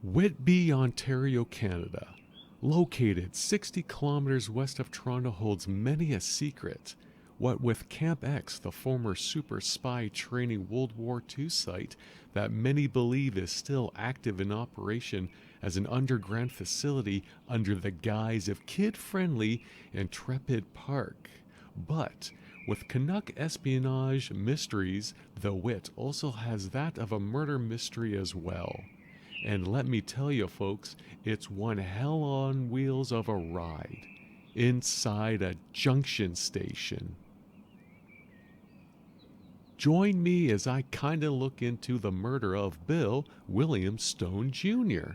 Whitby, Ontario, Canada, located 60 kilometers west of Toronto, holds many a secret. What with Camp X, the former super spy training World War II site that many believe is still active in operation as an underground facility under the guise of kid-friendly Intrepid Park. But with Canuck espionage mysteries, the Wit also has that of a murder mystery as well. And let me tell you folks, it's one hell on wheels of a ride inside a junction station. Join me as I kinda look into the murder of Bill William Stone Jr.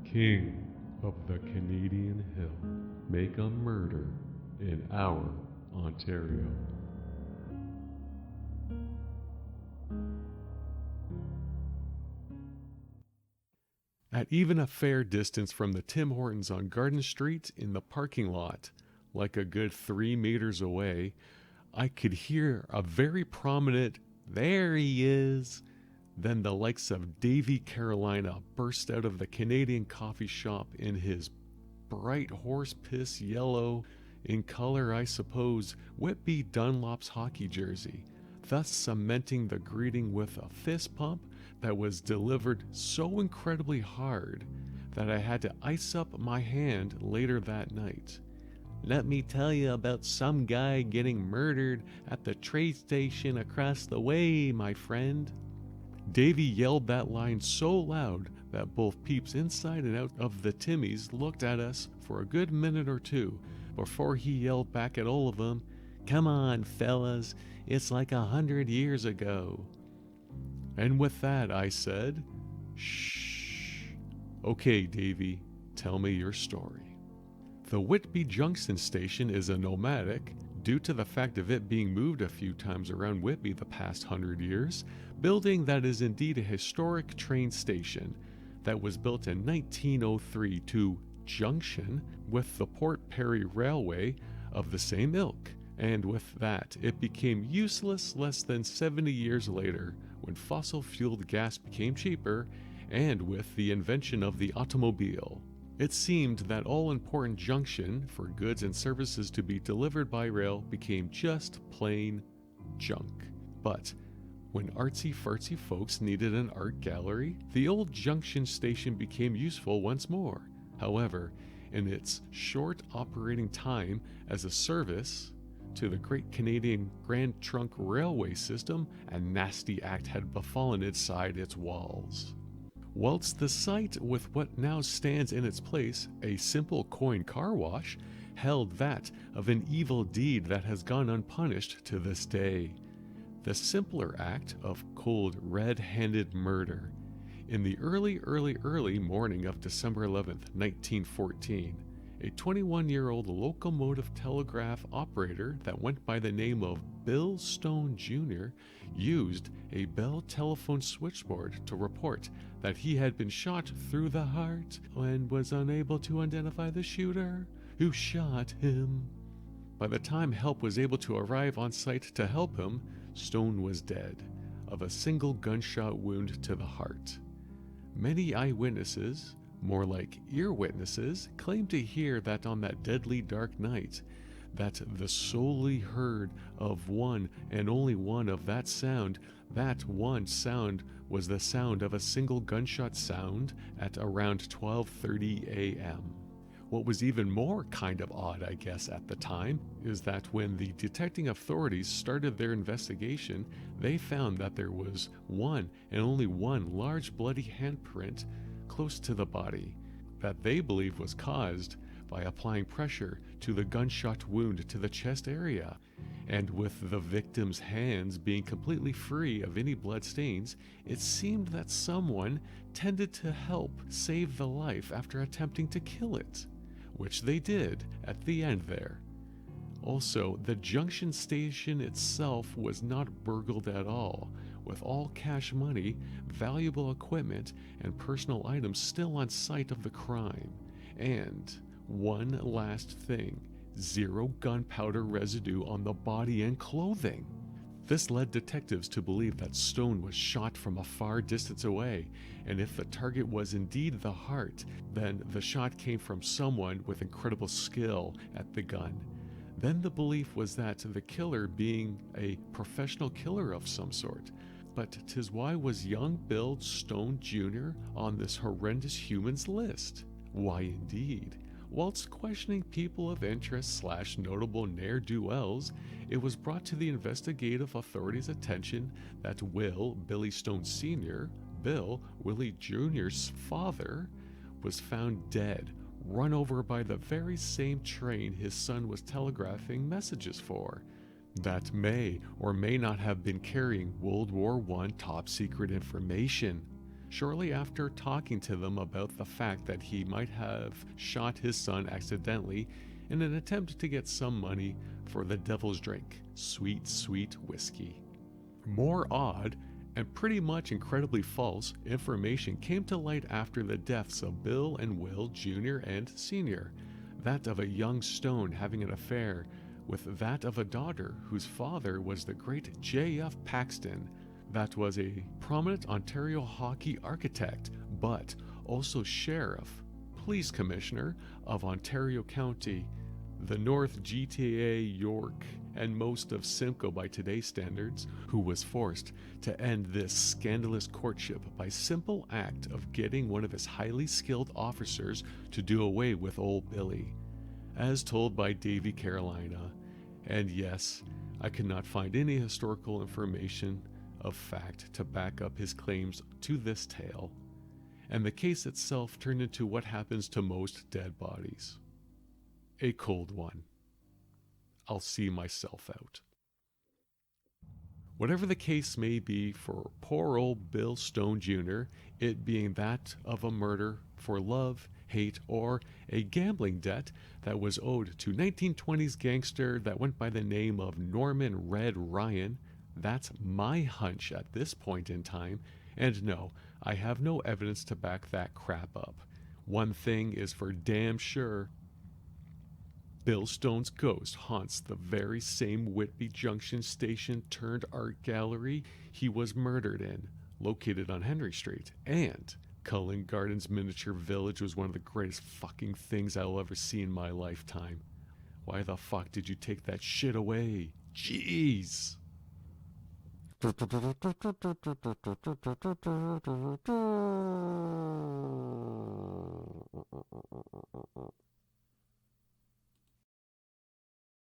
King of the Canadian Hill, make a murder in our Ontario. At even a fair distance from the Tim Hortons on Garden Street in the parking lot, like a good 3 meters away, I could hear a very prominent, "There he is." Then the likes of Davy Carolina burst out of the Canadian coffee shop in his bright horse piss yellow, in color I suppose, Whitby Dunlop's hockey jersey, thus cementing the greeting with a fist pump that was delivered so incredibly hard that I had to ice up my hand later that night. "Let me tell you about some guy getting murdered at the train station across the way, my friend." Davy yelled that line so loud that both peeps inside and out of the Timmies looked at us for a good minute or two before he yelled back at all of them, "Come on, fellas, it's like 100 years ago." And with that I said, "Shh. Okay, Davy, tell me your story." The Whitby Junction Station is a nomadic, due to the fact of it being moved a few times around Whitby the past 100 years, building that is indeed a historic train station that was built in 1903 to junction with the Port Perry Railway of the same ilk, and with that it became useless less than 70 years later when fossil-fueled gas became cheaper and with the invention of the automobile. It seemed that all-important junction for goods and services to be delivered by rail became just plain junk. But when artsy-fartsy folks needed an art gallery, the old junction station became useful once more. However, in its short operating time as a service to the Great Canadian Grand Trunk Railway System, a nasty act had befallen inside its walls. Whilst the site with what now stands in its place, a simple coin car wash, held that of an evil deed that has gone unpunished to this day. The simpler act of cold, red-handed murder. In the early morning of December 11th, 1914, a 21-year-old locomotive telegraph operator that went by the name of Bill Stone Jr. used a Bell telephone switchboard to report that he had been shot through the heart and was unable to identify the shooter who shot him. By the time help was able to arrive on site to help him, Stone was dead of a single gunshot wound to the heart. Many eyewitnesses, more like ear witnesses, claimed to hear that on that deadly dark night, that the solely heard of one and only one of that one sound was the sound of a single gunshot sound at around 12:30 a.m. What was even more kind of odd, I guess, at the time, is that when the detecting authorities started their investigation, they found that there was one and only one large bloody handprint close to the body that they believe was caused by applying pressure to the gunshot wound to the chest area. And with the victim's hands being completely free of any blood stains, it seemed that someone tended to help save the life after attempting to kill it, which they did at the end there. Also, the junction station itself was not burgled at all, with all cash money, valuable equipment, and personal items still on site of the crime. And one last thing, zero gunpowder residue on the body and clothing. This led detectives to believe that Stone was shot from a far distance away, and if the target was indeed the heart, then the shot came from someone with incredible skill at the gun. Then the belief was that the killer being a professional killer of some sort. But 'tis why was young Bill Stone Jr. on this horrendous human's list? Why indeed? Whilst questioning people of interest / notable ne'er-do-wells, it was brought to the investigative authorities' attention that Will Billy Stone Sr., Bill Willie Jr.'s father, was found dead, run over by the very same train his son was telegraphing messages for. That may or may not have been carrying World War I top secret information. Shortly after talking to them about the fact that he might have shot his son accidentally in an attempt to get some money for the devil's drink, sweet, sweet whiskey. More odd, and pretty much incredibly false, information came to light after the deaths of Bill and Will Jr. and Sr., that of a young Stone having an affair with that of a daughter whose father was the great J.F. Paxton, that was a prominent Ontario hockey architect, but also sheriff, police commissioner of Ontario County, the North GTA, York, and most of Simcoe by today's standards, who was forced to end this scandalous courtship by simple act of getting one of his highly skilled officers to do away with old Billy, as told by Davy Carolina. And yes, I could not find any historical information of fact to back up his claims to this tale, and the case itself turned into what happens to most dead bodies. A cold one. I'll see myself out. Whatever the case may be for poor old Bill Stone Jr., it being that of a murder for love, hate, or a gambling debt that was owed to 1920s gangster that went by the name of Norman Red Ryan, that's my hunch at this point in time, and no, I have no evidence to back that crap up. One thing is for damn sure. Bill Stone's ghost haunts the very same Whitby Junction station turned art gallery he was murdered in, located on Henry Street, and Cullen Gardens Miniature Village was one of the greatest fucking things I'll ever see in my lifetime. Why the fuck did you take that shit away? Jeez!